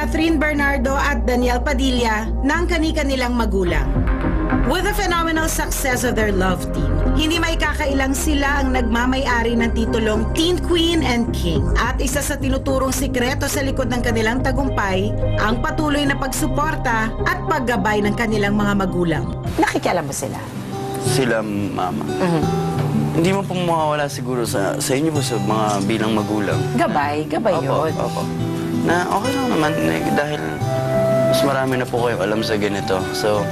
Catherine Bernardo at Daniel Padilla ng kani-kanilang magulang. With the phenomenal success of their love team, hindi may kakailang sila ang nagmamay-ari ng titulong Teen Queen and King. At isa sa tinuturong sikreto sa likod ng kanilang tagumpay, ang patuloy na pagsuporta at paggabay ng kanilang mga magulang. Nakikialam mo sila? Sila, mama. Hindi mo pong mawawala siguro sa inyo po sa mga bilang magulang. Gabay yun. Opo. Na okay lang naman dahil mas marami na po kayo alam sa ganito. So,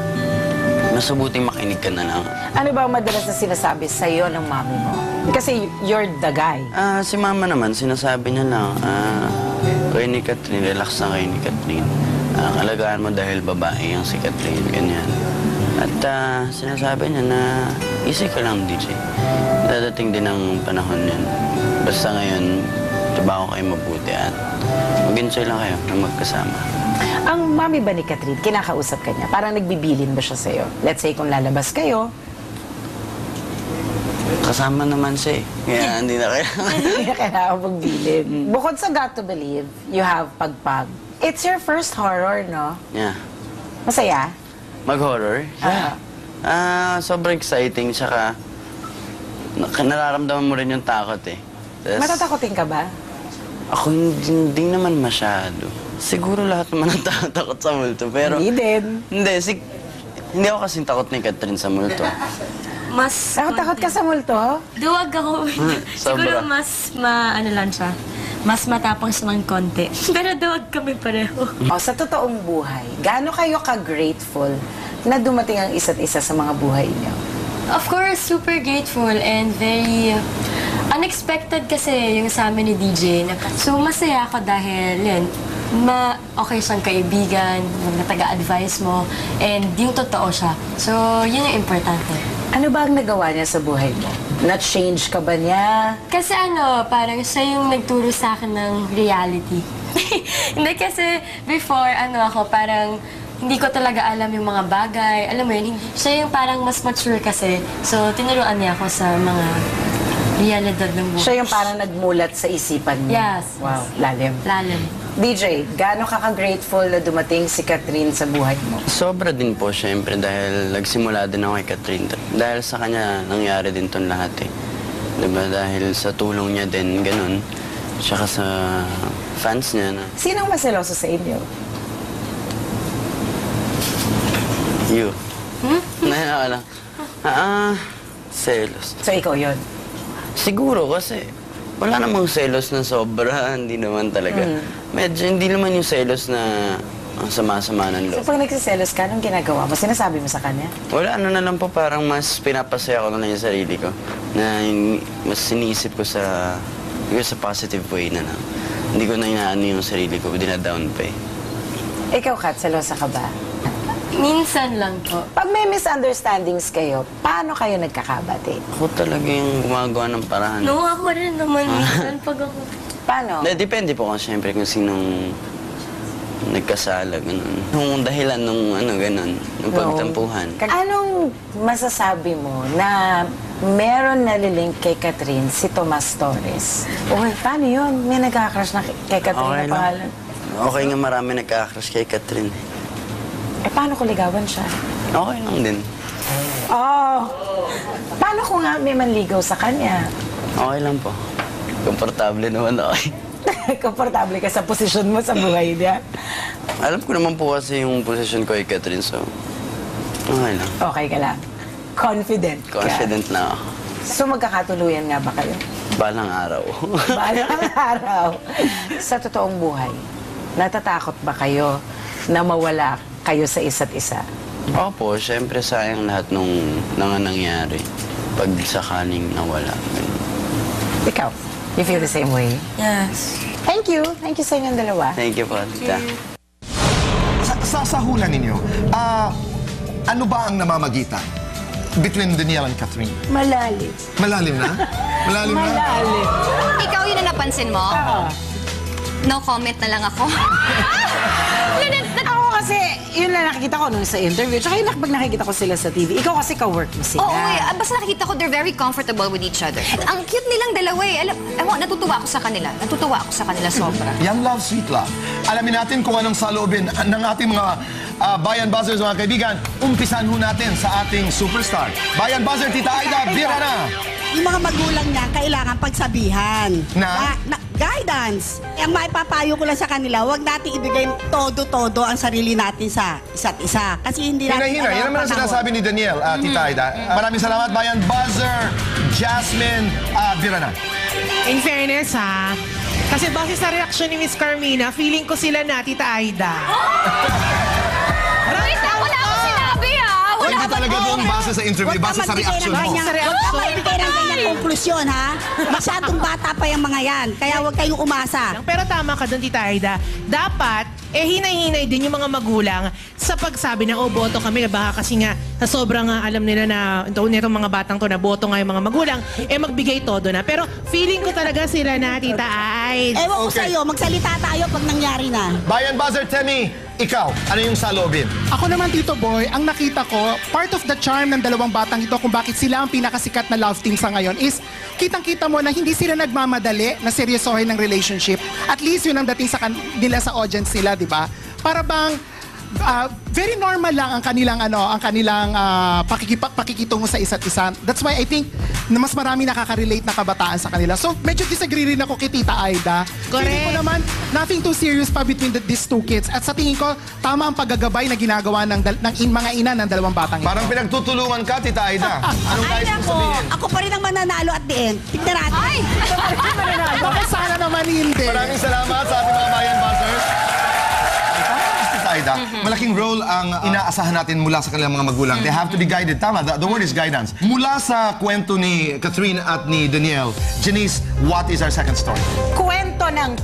mas mabuting makinig ka na lang. Ano ba ang madalas na sinasabi sa'yo ng mami mo? Kasi you're the guy. Si mama naman, sinasabi niya lang, kay ni Catherine, relax na kay ni Catherine. Alagaan mo dahil babae ang si Catherine, ganyan. At sinasabi niya na, easy ka lang, DJ. Dadating din ang panahon yan. Basta ngayon, trabaho kayo mabuti at mag-enjoy lang kayo na magkasama. Ang mami ba ni Catherine, kinakausap ka niya? Parang nagbibilin ba siya sa'yo? Let's say kung lalabas kayo. Kasama naman siya eh. Kaya hindi na kailangan. Hindi na kailangan magbilin. Bukod sa Got to Believe, you have Pagpag. It's your first horror, no? Yeah. Masaya? Mag-horror? Yeah. Sobrang exciting, tsaka nararamdaman mo rin yung takot eh. Matatakotin ka ba? Ako hindi naman masyado. Siguro lahat naman ang takot sa multo, pero... Hindi din. Hindi ako kasing takot ni Catherine sa multo. Mas... Takot ka sa multo? Duwag ako. Siguro mas ano lang siya. Mas matapang siya ng konti. Pero duwag kami pareho. Sa totoong buhay, gaano kayo ka-grateful na dumating ang isa't isa sa mga buhay niyo? Of course, super grateful and very unexpected kasi yung sa amin ni DJ. So masaya ako dahil yun, okay siyang kaibigan, taga-advise mo, and yung totoo siya. So, yun yung importante. Ano ba ang nagawa niya sa buhay mo? Na-change ka ba niya? Kasi parang siya yung nagturo sa akin ng reality. Hindi kasi before, ako, parang hindi ko talaga alam yung mga bagay. Alam mo yun, siya yung parang mas mature kasi. So, tinuruan niya ako sa mga realidad ng buhay. Siya yung parang nagmulat sa isipan niya. Yes. Wow, lalim. Lalim. DJ, gaano ka ka-grateful na dumating si Catherine sa buhay mo? Sobra din po, syempre, dahil nagsimula din ako kay Catherine. Dahil sa kanya, nangyari din itong lahat eh. Diba? Dahil sa tulong niya din, ganun. Tsaka sa fans niya na... Sinong maseloso sa inyo? You. Nahinaka lang. Selos. So, ikaw yun? Siguro kasi wala namang selos na sobra, hindi naman talaga. Medyo hindi naman yung selos na sama-sama ng loob. So, pag nagsiselos ka, anong ginagawa mo? Sinasabi mo sa kanya? Wala, na lang po, parang mas pinapasaya ko na lang yung sarili ko. Na mas siniisip ko sa positive way na lang. Hindi ko na inaano yung sarili ko, dina-down pa eh. Ikaw, Kat, selosa ka ba? Minsan lang po. Pag may misunderstandings kayo, paano kayo nagkakabati? Ako talaga yung gumagawa ng paraan. No, ako rin naman minsan pag ako... Paano? Depende po kung siyempre kung sinong nagkasala, ganun. Yung dahilan nung ganun, ng pagtampuhan. Anong masasabi mo na meron nalilink kay Catherine si Tomas Torres? Uy, paano yun? May nagkakrush na kay Catherine na pangalan? Okay nga marami nagkakrush kay Catherine. Paano kung ligawan siya? Okay lang din. Paano kung nga may manligaw sa kanya? Okay lang po. Komportable naman ako. Komportable ka sa posisyon mo sa buhay niya? Alam ko naman po kasi yung posisyon ko kay Catherine, so okay lang. Okay ka lang. Confident ka. Confident na ako. So magkakatuluyan nga ba kayo? Balang araw. Balang araw. Sa totoong buhay, natatakot ba kayo na mawala kayo sa isa't isa? Opo, syempre sayang lahat nung nangyari. Pag sakaling nawala. Ikaw, you feel the same way? Yes. Thank you. Thank you sa inyong dalawa. Thank you po, tita. Sa hula ninyo, ano ba ang namamagitan between Danielle and Catherine? Malalim. Malalim na? Malalim na? Malalim. Ikaw yun na napansin mo? No comment na lang ako. Ako kasi, Yun lang nakikita ko nung sa interview. Tsaka yun pag nakikita ko sila sa TV. Ikaw kasi ka-work mo sila. Oo, basta nakikita ko they're very comfortable with each other. Ang cute nilang dalawa eh. Natutuwa ako sa kanila. Natutuwa ako sa kanila sobra. Young love, sweet love. Alamin natin kung anong saloobin ng ating mga Bayan Buzzers, mga kaibigan. Umpisan ho natin sa ating superstar. Bayan Buzzer, Tita Aida, bira na! Yung mga magulang niya, kailangan pagsabihan. Na? Guidance. Ang maipapayo ko lang sa kanila, huwag natin ibigay todo-todo ang sarili natin sa isa't isa. Kasi hindi natin... Hina-hina. Yan naman ang sinasabi ni Daniel, Tita Aida. Maraming salamat, Bayan Buzzer, Jasmine, bira na. In fairness, ha? Kasi base sa reaksyon ni Miss Carmina, feeling ko sila na, Tita Aida. Wait, wala akong sinabi Hindi talaga doon base sa interview, base sa reaction mo. Huwag ka magbigay ng ganyang konklusyon, ha? Masyadong bata pa yung mga yan. Kaya huwag kayong umasa. Pero tama ka doon, Tita Aida. Dapat, hinay-hinay din yung mga magulang sa pagsabi na, boto kami na baka kasi nga sa sobrang alam nila na itong mga batang to na boto nga yung mga magulang, magbigay todo na. Pero feeling ko talaga sila na, Tita Aida. Ewan ko sa'yo, magsalita tayo pag nangyari na. Bayan Buzzer, Temi, ikaw, ano yung saloobin? Ako naman, Tito Boy, ang nakita ko, part of the charm ng dalawang batang ito kung bakit sila ang pinakasikat na love team sa ngayon is kitang-kita mo na hindi sila nagmamadali na seryosohin ng relationship. At least yun ang dating sa nila sa audience nila, di ba? Para bang very normal lang ang kanilang pakikitungo sa isa't isa. That's why I think na mas marami nakaka-relate na kabataan sa kanila. So medyo disagree rin ako kay Tita Aida. Correct. Feeling ko naman nothing too serious pa between these two kids. At sa tingin ko tama ang paggagabay na ginagawa ng mga ina ng dalawang batang ito. Parang pinagtutulungan ka, Tita Aida. Anong Ay, nais mong nako, sabihin? ako pa rin ang mananalo at the end. Tignan natin. Ay! Baka sana naman hindi. Maraming salamat sa ating mga Bayan Buzzers. Tita Aida, malaking role ang inaasahan natin mula sa kanilang mga magulang. They have to be guided. Tama, the word is guidance. Mula sa kwento ni Catherine at ni Daniel, Janice, what is our second story? Kwento ng